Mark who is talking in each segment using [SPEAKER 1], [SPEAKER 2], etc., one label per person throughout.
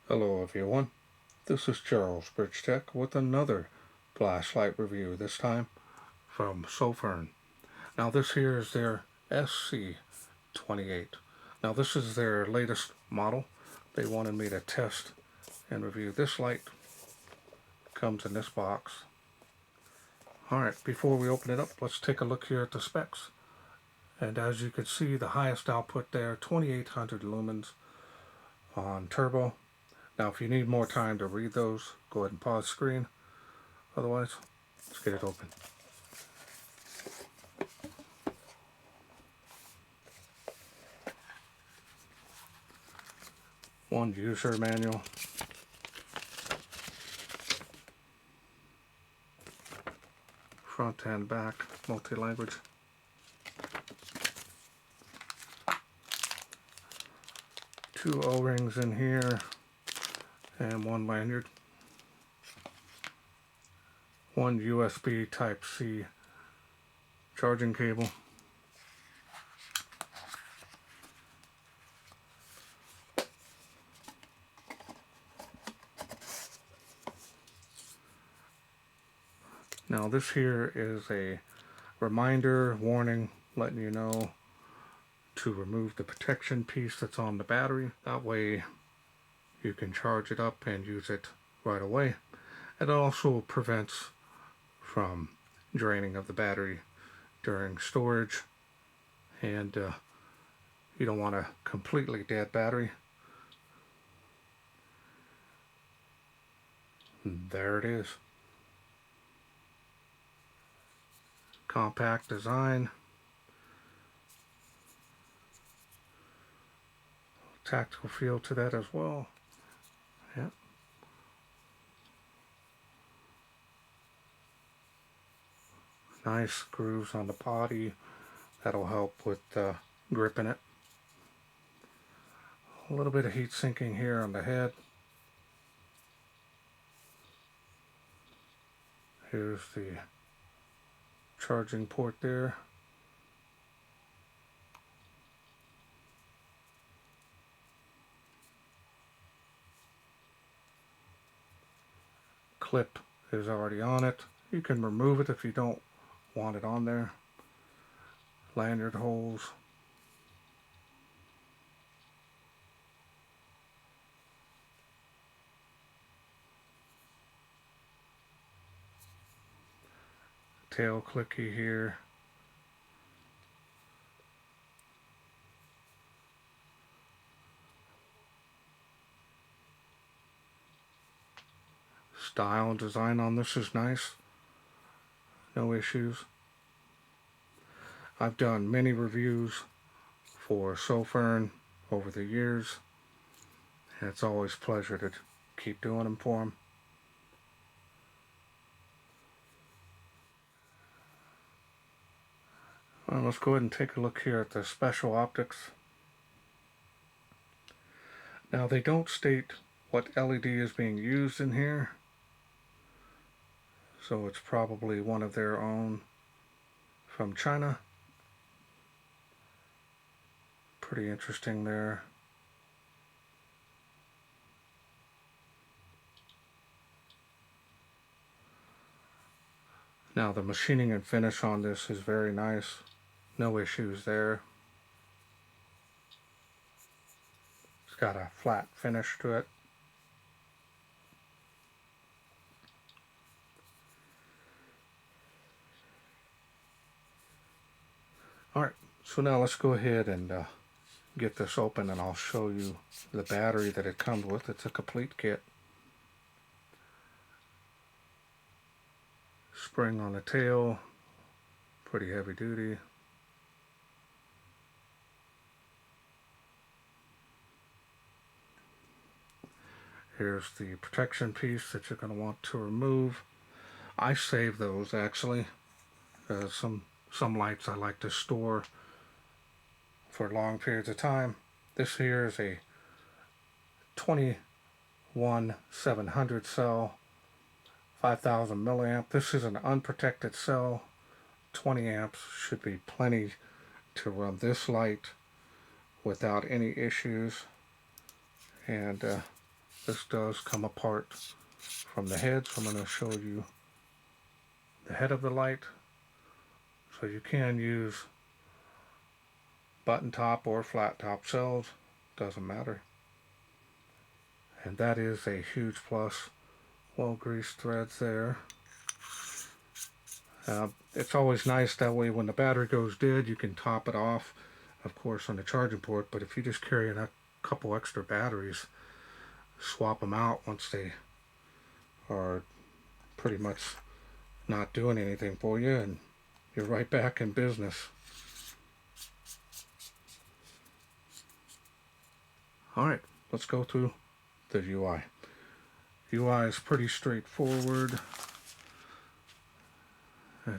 [SPEAKER 1] Hello everyone, this is Charles BridgTec with another flashlight review, this time from Sofirn. Now this here is their SC28. Now this is their latest model. They wanted me to test and review this light. Comes in this box. Alright, before we open it up, let's take a look here at the specs. And as you can see, the highest output there, 2800 lumens on turbo. Now if you need more time to read those, go ahead and pause the screen. Otherwise, let's get it open. One user manual. Front and back, multi-language. Two O-rings in here and one lanyard. One USB Type-C charging cable. Now this here is a reminder, warning, letting you know to remove the protection piece that's on the battery. That way you can charge it up and use it right away. It also prevents from draining of the battery during storage, and you don't want a completely dead battery. There it is. Compact design. Tactical feel to that as well. Yeah. Nice grooves on the body. That'll help with gripping it. A little bit of heat sinking here on the head. Here's the charging port there. Clip is already on it. You can remove it if you don't want it on there. Lanyard holes. Tail clicky here. Style and design on this is nice. No issues. I've done many reviews for Sofirn over the years, and it's always a pleasure to keep doing them for them. Well, let's go ahead and take a look here at the special optics. Now they don't state what LED is being used in here, so it's probably one of their own from China. Pretty interesting there. Now the machining and finish on this is very nice. No issues there. It's got a flat finish to it. Alright, so now let's go ahead and get this open, and I'll show you the battery that it comes with. It's a complete kit. Spring on the tail, pretty heavy duty. Here's the protection piece that you're going to want to remove. I save those actually. Some lights I like to store for long periods of time. This here is a 21700 cell, 5000 milliamp. This is an unprotected cell. 20 amps should be plenty to run this light without any issues. And this does come apart from the head, so I'm going to show you the head of the light. So you can use button top or flat top cells, doesn't matter. And that is a huge plus. Well greased threads there. It's always nice that way when the battery goes dead you can top it off, of course, on the charging port, but if you just carry in a couple extra batteries, swap them out once they are pretty much not doing anything for you, and you're right back in business. Alright, let's go through the UI. UI is pretty straightforward.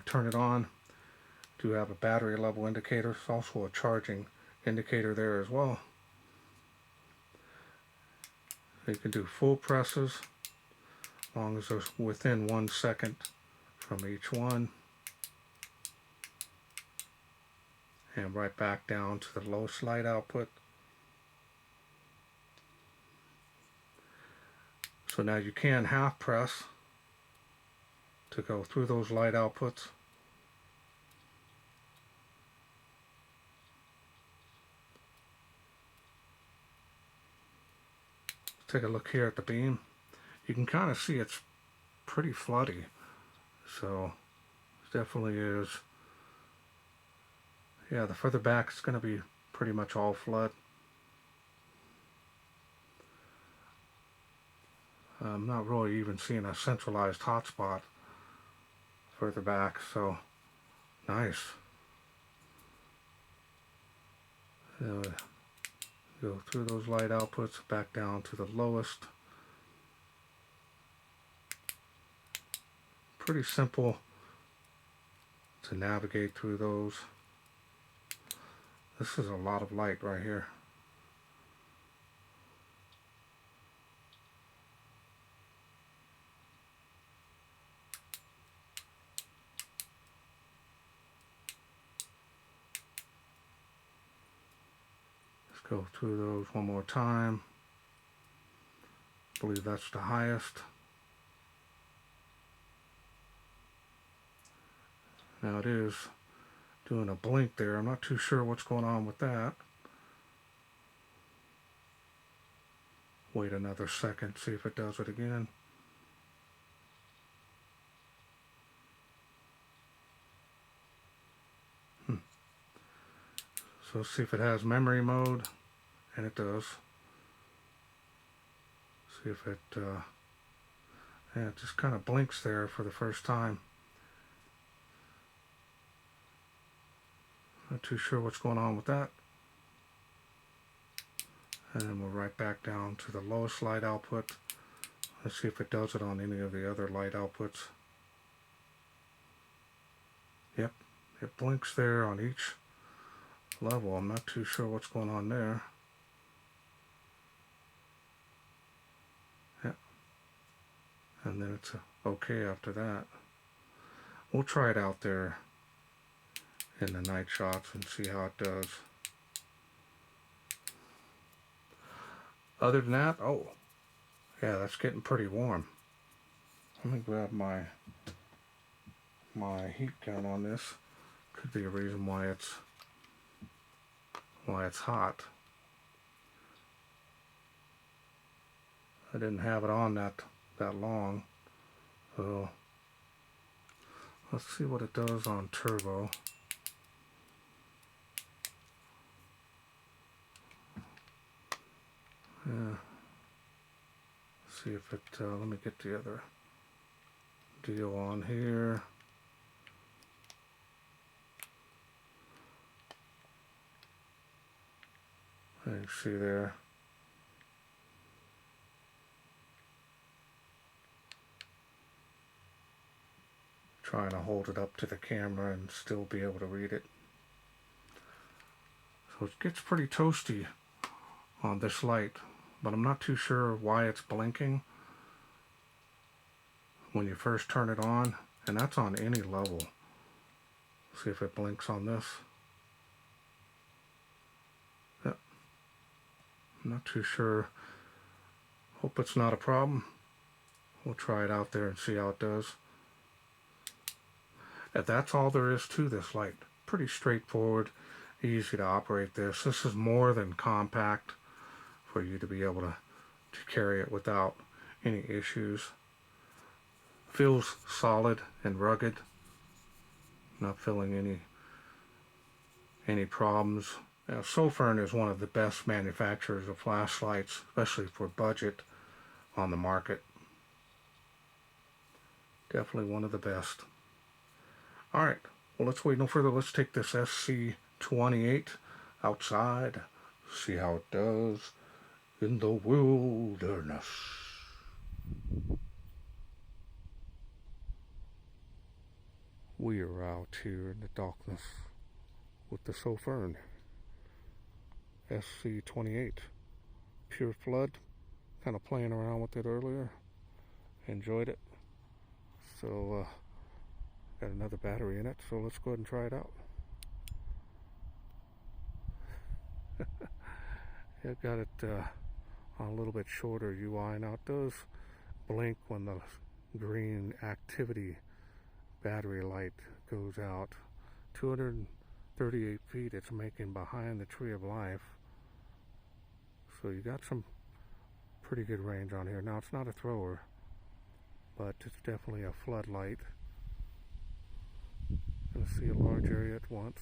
[SPEAKER 1] Turn it on. Do have a battery level indicator. It's also a charging indicator there as well. You can do full presses as long as they're within 1 second from each one. And right back down to the lowest light output. So now you can half press to go through those light outputs. Take a look here at the beam. You can kind of see it's pretty floody, so it definitely is. Yeah, the further back it's going to be pretty much all flood. I'm not really even seeing a centralized hotspot further back, so nice. Go through those light outputs back down to the lowest. Pretty simple to navigate through those. This is a lot of light right here. Go through those one more time. I believe that's the highest. Now it is doing a blink there. I'm not too sure what's going on with that. Wait another second, see if it does it again. So let's see if it has memory mode, and it does. See if it, yeah, it just kind of blinks there for the first time. Not too sure what's going on with that. And then we're right back down to the lowest light output. Let's see if it does it on any of the other light outputs. Yep, it blinks there on each level. I'm not too sure what's going on there. Yeah. And then it's okay after that. We'll try it out there in the night shots and see how it does. Other than that, oh, yeah, that's getting pretty warm. Let me grab my heat gun on this. Could be a reason why it's hot. I didn't have it on that long, so let's see what it does on turbo. Yeah. See if it, let me get the other deal on here. You see there. Trying to hold it up to the camera and still be able to read it. So it gets pretty toasty on this light, but I'm not too sure why it's blinking when you first turn it on, and that's on any level. See if it blinks on this. Yep. I'm not too sure Hope it's not a problem. We'll try it out there and see how it does. And that's all there is to this light. Pretty straightforward, easy to operate this. This is more than compact for you to be able to carry it without any issues. Feels solid and rugged. Not feeling any problems. Now, Sofirn is one of the best manufacturers of flashlights, especially for budget, on the market. Definitely one of the best. Alright, well, let's wait no further. Let's take this SC28 outside, see how it does in the wilderness. We are out here in the darkness with the Sofirn SC28 Pure Flood. Kind of playing around with it earlier. Enjoyed it. So, got another battery in it, so let's go ahead and try it out. I've got it on a little bit shorter UI. Now it does blink when the green activity battery light goes out. 238 feet it's making behind the Tree of Life. So you got some pretty good range on here. Now it's not a thrower, but it's definitely a floodlight. Gonna see a large area at once.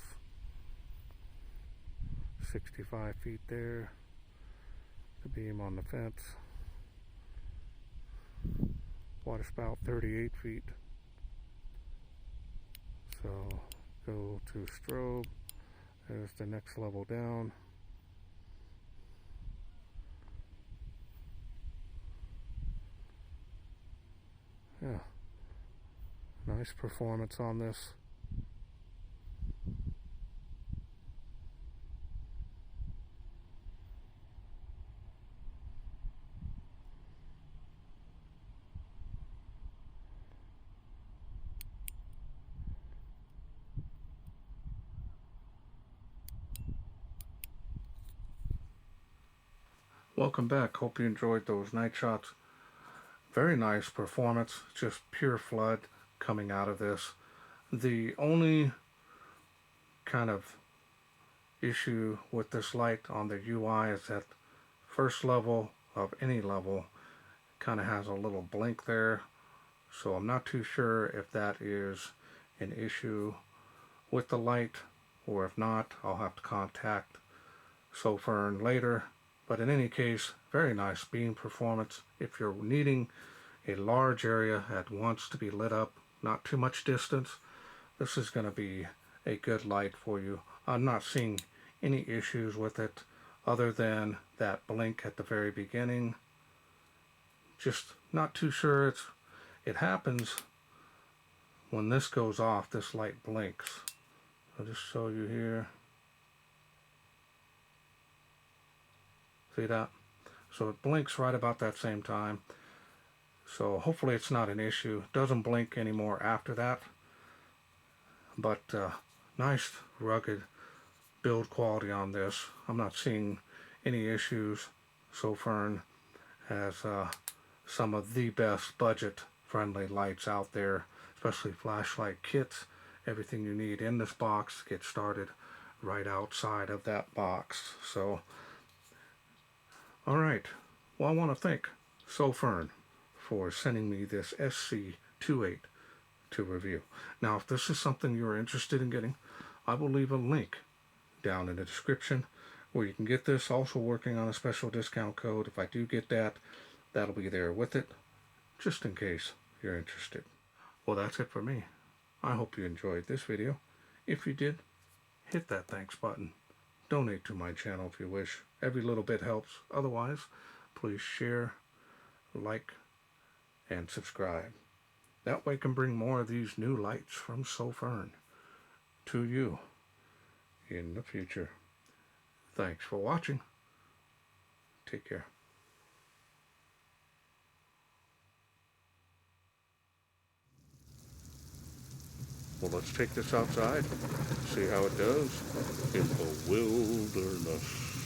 [SPEAKER 1] 65 feet there. The beam on the fence. Water spout 38 feet. So go to strobe. There's the next level down. Yeah, nice performance on this. Welcome back. Hope you enjoyed those night shots. Very nice performance, just pure flood coming out of this. The only kind of issue with this light on the UI is that first level of any level kind of has a little blink there. So I'm not too sure if that is an issue with the light, or if not, I'll have to contact Sofirn later. But in any case, very nice beam performance. If you're needing a large area at once to be lit up, not too much distance, this is going to be a good light for you. I'm not seeing any issues with it other than that blink at the very beginning. Just not too sure. It happens when this goes off, this light blinks. I'll just show you here. See that? So it blinks right about that same time. So hopefully it's not an issue. It doesn't blink anymore after that. But nice rugged build quality on this. I'm not seeing any issues. Sofirn has some of the best budget friendly lights out there, especially flashlight kits. Everything you need in this box gets started right outside of that box. So alright, well, I want to thank Sofirn for sending me this SC28 to review. Now, if this is something you're interested in getting, I will leave a link down in the description where you can get this. Also working on a special discount code. If I do get that, that'll be there with it, just in case you're interested. Well, that's it for me. I hope you enjoyed this video. If you did, hit that thanks button. Donate to my channel if you wish. Every little bit helps. Otherwise, please share, like, and subscribe. That way I can bring more of these new lights from Sofirn to you in the future. Thanks for watching. Take care. Well, let's take this outside, see how it does in the wilderness.